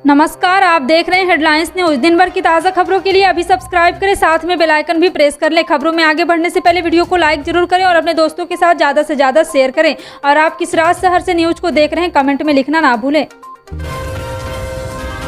नमस्कार, आप देख रहे हैं हेडलाइंस न्यूज। दिन भर की ताज़ा खबरों के लिए अभी सब्सक्राइब करें, साथ में बेल आइकन भी प्रेस कर लें। खबरों में आगे बढ़ने से पहले वीडियो को लाइक जरूर करें और अपने दोस्तों के साथ ज़्यादा से ज़्यादा शेयर करें। और आप किस राज्य शहर से न्यूज को देख रहे हैं, कमेंट में लिखना ना भूलें।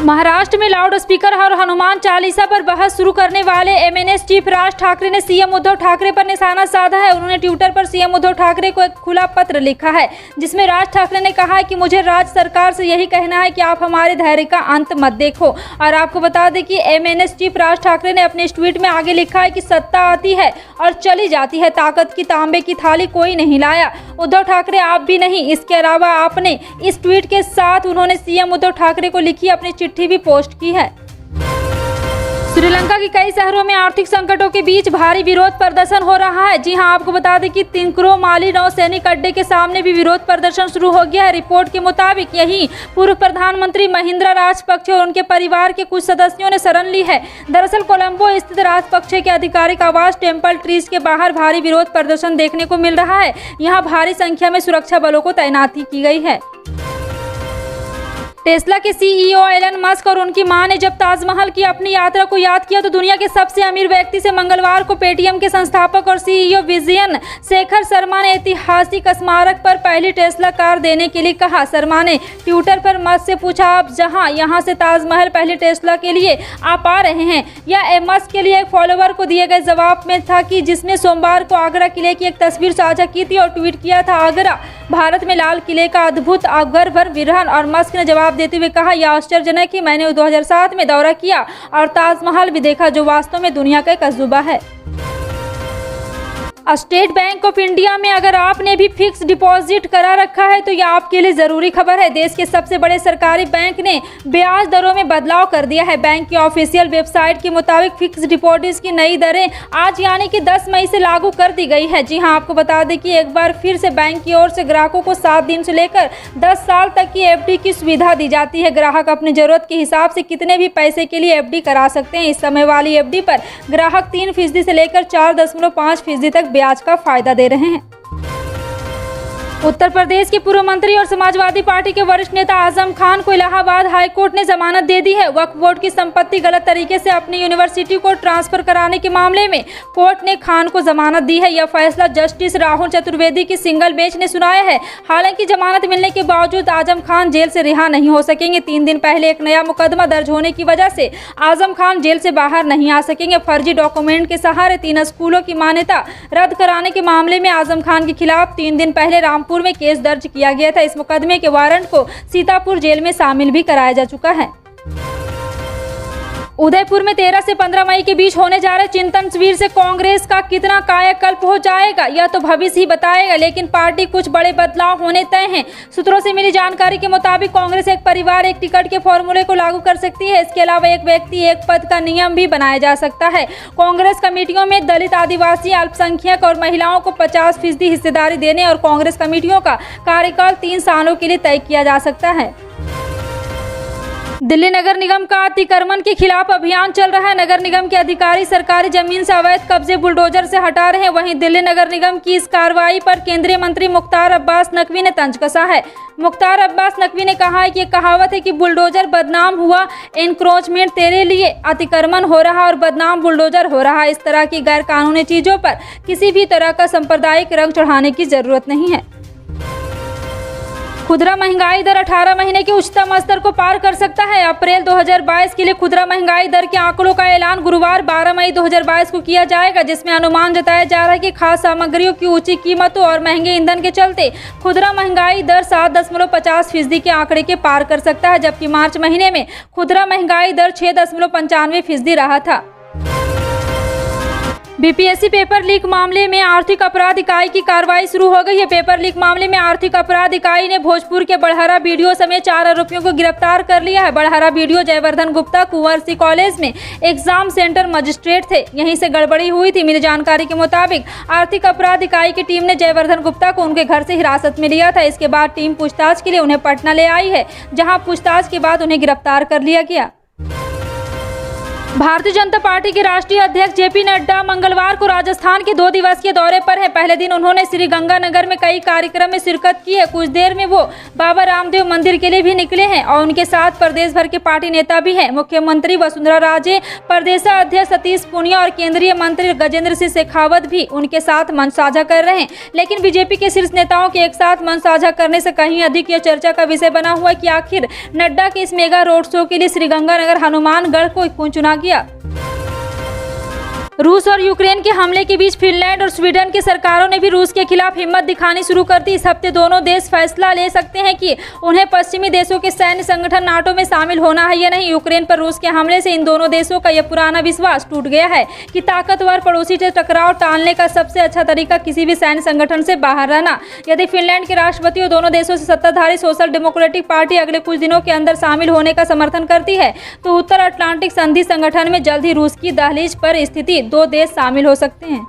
महाराष्ट्र में लाउड स्पीकर और हनुमान चालीसा पर बहस शुरू करने वाले एमएनएस चीफ राज ठाकरे ने सीएम उद्धव ठाकरे पर निशाना साधा है। उन्होंने ट्विटर पर सीएम उद्धव ठाकरे को एक खुला पत्र लिखा है, जिसमें राज ठाकरे ने कहा है कि मुझे राज्य सरकार से यही कहना है कि आप हमारे धैर्य का अंत मत देखो। और आपको बता दें कि एमएनएस चीफ राज ठाकरे ने अपने इस ट्वीट में आगे लिखा है कि सत्ता आती है और चली जाती है, ताकत की तांबे की थाली कोई नहीं लाया। उद्धव ठाकरे आप भी नहीं। इसके अलावा आपने इस ट्वीट के साथ उन्होंने सीएम उद्धव ठाकरे को लिखी अपनी चिट्ठी भी पोस्ट की है। श्रीलंका के कई शहरों में आर्थिक संकटों के बीच भारी विरोध प्रदर्शन हो रहा है। जी हां, आपको बता दें कि तिंकुरोमाली नौसैनिक अड्डे के सामने भी विरोध प्रदर्शन शुरू हो गया है। रिपोर्ट के मुताबिक यही पूर्व प्रधानमंत्री महिंद्रा राजपक्षे और उनके परिवार के कुछ सदस्यों ने शरण ली है। दरअसल कोलंबो स्थित राजपक्षे के आधिकारिक आवास टेम्पल ट्रीज के बाहर भारी विरोध प्रदर्शन देखने को मिल रहा है। यहाँ भारी संख्या में सुरक्षा बलों को तैनाती की गई है। टेस्ला के सीईओ एलन मस्क और उनकी मां ने जब ताजमहल की अपनी यात्रा को याद किया तो दुनिया के सबसे अमीर व्यक्ति से मंगलवार को पेटीएम के संस्थापक और सीईओ विजयन शेखर शर्मा ने ऐतिहासिक स्मारक पर पहली टेस्ला कार देने के लिए कहा। शर्मा ने ट्विटर पर मस्क से पूछा, आप जहां यहां से ताजमहल पहली टेस्ला के लिए आप आ रहे हैं? यह मस्क के लिए एक फॉलोवर को दिए गए जवाब में था कि जिसने सोमवार को आगरा किले की एक तस्वीर साझा की थी और ट्वीट किया था, आगरा भारत में लाल किले का अद्भुत अवगर्भर विरहन। और मस्क ने जवाब देते हुए कहा, यह आश्चर्यजनक है, मैंने 2007 में दौरा किया और ताजमहल भी देखा, जो वास्तव में दुनिया का एक अजूबा है। स्टेट बैंक ऑफ इंडिया में अगर आपने भी फिक्स डिपॉजिट करा रखा है तो यह आपके लिए जरूरी खबर है। देश के सबसे बड़े सरकारी बैंक ने ब्याज दरों में बदलाव कर दिया है। बैंक की ऑफिशियल वेबसाइट के मुताबिक फिक्स डिपॉजिट की नई दरें आज यानी कि 10 मई से लागू कर दी गई है। जी हां, आपको बता दें कि एक बार फिर से बैंक की ओर से ग्राहकों को 7 दिन से लेकर 10 साल तक की एफडी की सुविधा दी जाती है। ग्राहक अपनी जरूरत के हिसाब से कितने भी पैसे के लिए एफडी करा सकते हैं। इस समय वाली एफडी पर ग्राहक 3% से लेकर 4.5% तक ब्याज का फायदा दे रहे हैं। उत्तर प्रदेश के पूर्व मंत्री और समाजवादी पार्टी के वरिष्ठ नेता आजम खान को इलाहाबाद हाईकोर्ट ने जमानत दे दी है। वक्फ बोर्ड की संपत्ति गलत तरीके से अपनी यूनिवर्सिटी को ट्रांसफर कराने के मामले में कोर्ट ने खान को जमानत दी है। यह फैसला जस्टिस राहुल चतुर्वेदी की सिंगल बेंच ने सुनाया है। हालांकि जमानत मिलने के बावजूद आजम खान जेल से रिहा नहीं हो सकेंगे। 3 दिन पहले एक नया मुकदमा दर्ज होने की वजह से आजम खान जेल से बाहर नहीं आ सकेंगे। फर्जी डॉक्यूमेंट के सहारे 3 स्कूलों की मान्यता रद्द कराने के मामले में आजम खान के खिलाफ 3 दिन पहले रामपुर में केस दर्ज किया गया था। इस मुकदमे के वारंट को सीतापुर जेल में शामिल भी कराया जा चुका है। उदयपुर में 13 से 15 मई के बीच होने जा रहे चिंतन शिविर से कांग्रेस का कितना कायाकल्प हो जाएगा, यह तो भविष्य ही बताएगा, लेकिन पार्टी कुछ बड़े बदलाव होने तय हैं। सूत्रों से मिली जानकारी के मुताबिक कांग्रेस एक परिवार एक टिकट के फॉर्मूले को लागू कर सकती है। इसके अलावा एक व्यक्ति एक पद का नियम भी बनाया जा सकता है। कांग्रेस कमेटियों में दलित, आदिवासी, अल्पसंख्यक और महिलाओं को 50% हिस्सेदारी देने और कांग्रेस कमेटियों का कार्यकाल 3 सालों के लिए तय किया जा सकता है। दिल्ली नगर निगम का अतिक्रमण के खिलाफ अभियान चल रहा है। नगर निगम के अधिकारी सरकारी जमीन से अवैध कब्जे बुलडोजर से हटा रहे हैं। वहीं दिल्ली नगर निगम की इस कार्रवाई पर केंद्रीय मंत्री मुख्तार अब्बास नकवी ने तंज कसा है। मुख्तार अब्बास नकवी ने कहा है कि कहावत है कि बुलडोजर बदनाम हुआ, एनक्रोचमेंट तेरे लिए, अतिक्रमण हो रहा और बदनाम बुलडोजर हो रहा। इस तरह की गैर कानूनी चीजों पर किसी भी तरह का सांप्रदायिक रंग चढ़ाने की जरूरत नहीं है। खुदरा महंगाई दर 18 महीने के उच्चतम स्तर को पार कर सकता है। अप्रैल 2022 के लिए खुदरा महंगाई दर के आंकड़ों का ऐलान गुरुवार 12 मई 2022 को किया जाएगा, जिसमें अनुमान जताया जा रहा है कि खाद्य सामग्रियों की ऊंची कीमतों और महंगे ईंधन के चलते खुदरा महंगाई दर 7.50% के आंकड़े के पार कर सकता है, जबकि मार्च महीने में खुदरा महंगाई दर 6.95% रहा था। बीपीएससी पेपर लीक मामले में आर्थिक अपराध इकाई की कार्रवाई शुरू हो गई है। पेपर लीक मामले में आर्थिक अपराध इकाई ने भोजपुर के बड़हरा बीडीओ समेत 4 आरोपियों को गिरफ्तार कर लिया है। बड़हरा बीडीओ जयवर्धन गुप्ता कुंवर सी कॉलेज में एग्जाम सेंटर मजिस्ट्रेट थे, यहीं से गड़बड़ी हुई थी। मिली जानकारी के मुताबिक आर्थिक अपराध इकाई की टीम ने जयवर्धन गुप्ता को उनके घर से हिरासत में लिया था। इसके बाद टीम पूछताछ के लिए उन्हें पटना ले आई है, जहाँ पूछताछ के बाद उन्हें गिरफ्तार कर लिया गया। भारतीय जनता पार्टी के राष्ट्रीय अध्यक्ष जेपी नड्डा मंगलवार को राजस्थान के 2 दिवसीय दौरे पर हैं। पहले दिन उन्होंने श्री गंगानगर में कई कार्यक्रम में शिरकत की है। कुछ देर में वो बाबा रामदेव मंदिर के लिए भी निकले हैं और उनके साथ प्रदेश भर के पार्टी नेता भी हैं। मुख्यमंत्री वसुंधरा राजे, प्रदेश अध्यक्ष सतीश पूनिया और केंद्रीय मंत्री गजेंद्र सिंह शेखावत भी उनके साथ मंच साझा कर रहे हैं। लेकिन बीजेपी के शीर्ष नेताओं के एक साथ मंच साझा करने से कहीं अधिक यह चर्चा का विषय बना हुआ है कि आखिर नड्डा के इस मेगा रोड शो के लिए श्रीगंगानगर हनुमानगढ़ को क्यों चुना गया। रूस और यूक्रेन के हमले के बीच फिनलैंड और स्वीडन की सरकारों ने भी रूस के खिलाफ हिम्मत दिखानी शुरू कर दी। इस हफ्ते दोनों देश फैसला ले सकते हैं कि उन्हें पश्चिमी देशों के सैन्य संगठन नाटो में शामिल होना है या नहीं। यूक्रेन पर रूस के हमले से इन दोनों देशों का यह पुराना विश्वास टूट गया है कि ताकतवर पड़ोसी से टकराव टालने का सबसे अच्छा तरीका किसी भी सैन्य संगठन से बाहर रहना। यदि फिनलैंड के राष्ट्रपति और दोनों देशों से सत्ताधारी सोशल डेमोक्रेटिक पार्टी अगले कुछ दिनों के अंदर शामिल होने का समर्थन करती है तो उत्तर अटलांटिक संधि संगठन में जल्द ही रूस की दहलीज पर स्थिति 2 देश शामिल हो सकते हैं।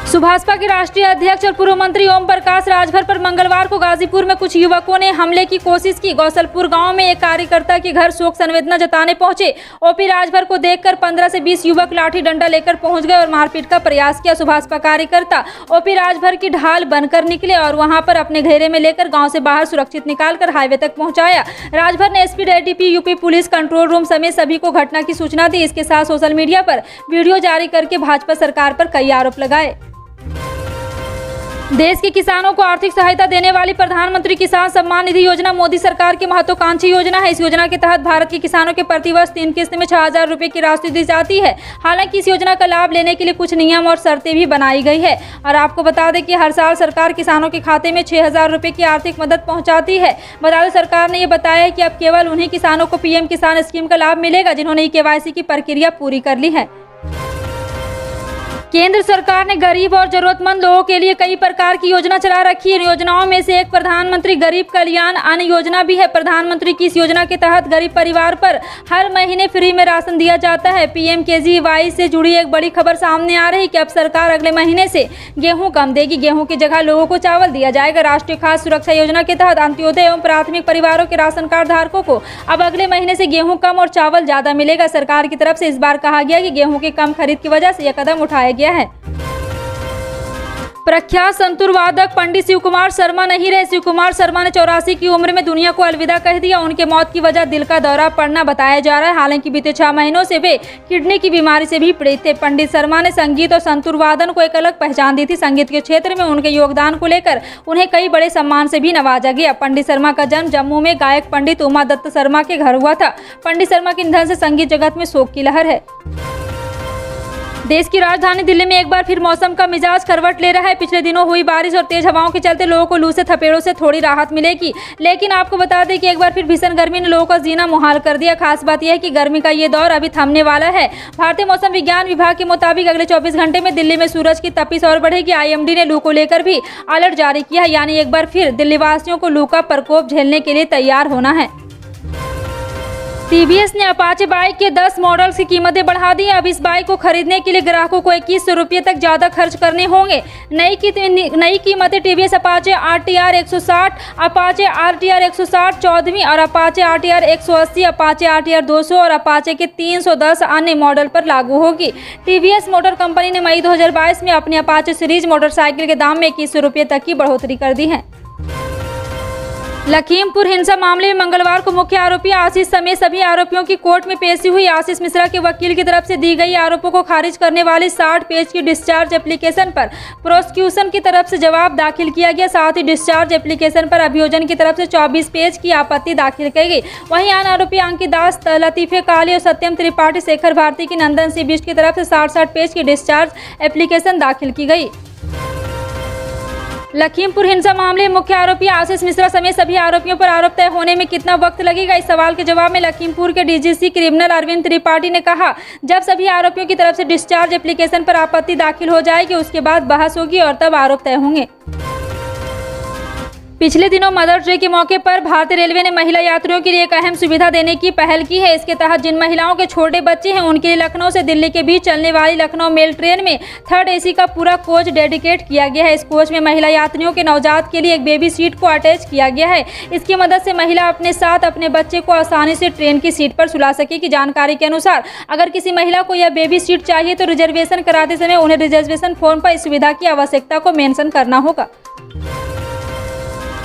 सुभाषपा के राष्ट्रीय अध्यक्ष और पूर्व मंत्री ओम प्रकाश राजभर पर मंगलवार को गाजीपुर में कुछ युवकों ने हमले की कोशिश की। गौसलपुर गांव में एक कार्यकर्ता के घर शोक संवेदना जताने पहुंचे ओपी राजभर को देखकर 15 से 20 युवक लाठी डंडा लेकर पहुंच गए और मारपीट का प्रयास किया। सुभाषपा कार्यकर्ता ओपी राजभर की ढाल बनकर निकले और वहां पर अपने घेरे में लेकर गाँव से बाहर सुरक्षित निकालकर हाईवे तक पहुँचाया। राजभर ने SP DDP UP police control room समेत सभी को घटना की सूचना दी। इसके साथ सोशल मीडिया पर वीडियो जारी करके भाजपा सरकार पर कई आरोप लगाए। देश के किसानों को आर्थिक सहायता देने वाली प्रधानमंत्री किसान सम्मान निधि योजना मोदी सरकार की महत्वाकांक्षी योजना है। इस योजना के तहत भारत के किसानों के प्रतिवर्ष 3 किस्त में 6,000 रुपए की राशि दी जाती है। हालांकि इस योजना का लाभ लेने के लिए कुछ नियम और शर्तें भी बनाई गई है और आपको बता दें कि हर साल सरकार किसानों के खाते में 6,000 रुपए की आर्थिक मदद पहुँचाती है। बता दें सरकार ने ये बताया है कि अब केवल उन्हीं किसानों को पीएम किसान स्कीम का लाभ मिलेगा जिन्होंने KYC की प्रक्रिया पूरी कर ली है। केंद्र सरकार ने गरीब और जरूरतमंद लोगों के लिए कई प्रकार की योजना चला रखी है। इन योजनाओं में से एक प्रधानमंत्री गरीब कल्याण अन्न योजना भी है। प्रधानमंत्री की इस योजना के तहत गरीब परिवार पर हर महीने फ्री में राशन दिया जाता है। PMKGY से जुड़ी एक बड़ी खबर सामने आ रही है कि अब सरकार अगले महीने से गेहूं कम देगी। गेहूं की जगह लोगों को चावल दिया जाएगा। राष्ट्रीय खाद्य सुरक्षा योजना के तहत अंत्योदय एवं प्राथमिक परिवारों के राशन कार्ड धारकों को अब अगले महीने से गेहूं कम और चावल ज्यादा मिलेगा। सरकार की तरफ से इस बार कहा गया कि गेहूं की कम खरीद की वजह से यह कदम उठाया गया है। प्रख्यात संतूर वादक पंडित शिव कुमार शर्मा नहीं रहे। शिव कुमार शर्मा ने 84 की उम्र में दुनिया को अलविदा कह दिया। उनके मौत की वजह दिल का दौरा पड़ना बताया जा रहा है। हालांकि बीते 6 महीनों से वे किडनी की बीमारी से भी पीड़ित थे। पंडित शर्मा ने संगीत और संतूर वादन को एक अलग पहचान दी थी। संगीत के क्षेत्र में उनके योगदान को लेकर उन्हें कई बड़े सम्मान से भी नवाजा गया। पंडित शर्मा का जन्म जम्मू में गायक पंडित उमा दत्त शर्मा के घर हुआ था। पंडित शर्मा के निधन से संगीत जगत में शोक की लहर है। देश की राजधानी दिल्ली में एक बार फिर मौसम का मिजाज करवट ले रहा है। पिछले दिनों हुई बारिश और तेज हवाओं के चलते लोगों को लू से थपेड़ों से थोड़ी राहत मिलेगी, लेकिन आपको बता दें कि एक बार फिर भीषण गर्मी ने लोगों का जीना मुहाल कर दिया। खास बात यह है कि गर्मी का ये दौर अभी थमने वाला है। भारतीय मौसम विज्ञान विभाग के मुताबिक अगले 24 घंटे में दिल्ली में सूरज की तपिश और बढ़ेगी। IMD ने लू को लेकर भी अलर्ट जारी किया है, यानी एक बार फिर दिल्ली वासियों को लू का प्रकोप झेलने के लिए तैयार होना है। TVS ने अपाचे बाइक के 10 मॉडल्स की कीमतें बढ़ा दी है। अब इस बाइक को खरीदने के लिए ग्राहकों को 2100 रुपये तक ज़्यादा खर्च करने होंगे। नई कीमतें TVS Apache RTR 160, Apache RTR 160 14वीं और अपाचे RTR 180, अपाचे RTR 200 और अपाचे के 310 अन्य मॉडल पर लागू होगी। TVS मोटर कंपनी ने मई 2022 में अपनी अपाचे सीरीज मोटरसाइकिल के दाम में 2100 रुपये तक की बढ़ोतरी कर दी है। लखीमपुर हिंसा मामले में मंगलवार को मुख्य आरोपी आशीष समेत सभी आरोपियों की कोर्ट में पेशी हुई। आशीष मिश्रा के वकील की तरफ से दी गई आरोपों को खारिज करने वाली 60 पेज की डिस्चार्ज एप्लीकेशन पर प्रोसिक्यूशन की तरफ से जवाब दाखिल किया गया। साथ ही डिस्चार्ज एप्लीकेशन पर अभियोजन की तरफ से 24 पेज की आपत्ति दाखिल की गई। वहीं अन्य आरोपी अंकित दास, लतीफे काली और सत्यम त्रिपाठी, शेखर भारती की नंदन सी बिष्ट की तरफ से 60 पेज की डिस्चार्ज एप्लीकेशन दाखिल की गई। लखीमपुर हिंसा मामले में मुख्य आरोपी आशीष मिश्रा समेत सभी आरोपियों पर आरोप तय होने में कितना वक्त लगेगा, इस सवाल के जवाब में लखीमपुर के DGC क्रिमिनल अरविंद त्रिपाठी ने कहा, जब सभी आरोपियों की तरफ से डिस्चार्ज एप्लीकेशन पर आपत्ति दाखिल हो जाएगी उसके बाद बहस होगी और तब आरोप तय होंगे। पिछले दिनों मदर्स डे के मौके पर भारतीय रेलवे ने महिला यात्रियों के लिए एक अहम सुविधा देने की पहल की है। इसके तहत जिन महिलाओं के छोटे बच्चे हैं उनके लिए लखनऊ से दिल्ली के बीच चलने वाली लखनऊ मेल ट्रेन में 3rd AC का पूरा कोच डेडिकेट किया गया है। इस कोच में महिला यात्रियों के नवजात के लिए एक बेबी सीट को अटैच किया गया है। इसकी मदद से महिला अपने साथ अपने बच्चे को आसानी से ट्रेन की सीट पर सुला सकेगी। जानकारी के अनुसार अगर किसी महिला को यह बेबी सीट चाहिए तो रिजर्वेशन कराते समय उन्हें रिजर्वेशन फॉर्म पर इस सुविधा की आवश्यकता को मेंशन करना होगा।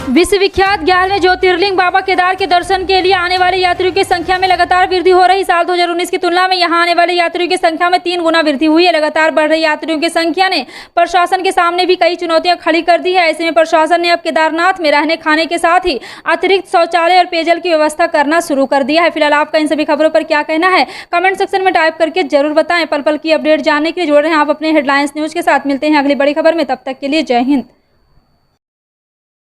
विश्वविख्यात 11वें ज्योतिर्लिंग बाबा केदार के दर्शन के लिए आने वाले यात्रियों की संख्या में लगातार वृद्धि हो रही। साल 2019 की तुलना में यहां आने वाले यात्रियों की संख्या में 3 गुना वृद्धि हुई है। लगातार बढ़ रही यात्रियों की संख्या ने प्रशासन के सामने भी कई चुनौतियां खड़ी कर दी है। ऐसे में प्रशासन ने अब केदारनाथ में रहने खाने के साथ ही अतिरिक्त शौचालय और पेयजल की व्यवस्था करना शुरू कर दिया है। फिलहाल आपका इन सभी खबरों पर क्या कहना है कमेंट सेक्शन में टाइप करके जरूर बताएं। पल पल की अपडेट जानने के लिए जुड़ रहे हैं आप अपने हेडलाइंस न्यूज के साथ। मिलते हैं अगली बड़ी खबर में, तब तक के लिए जय हिंद।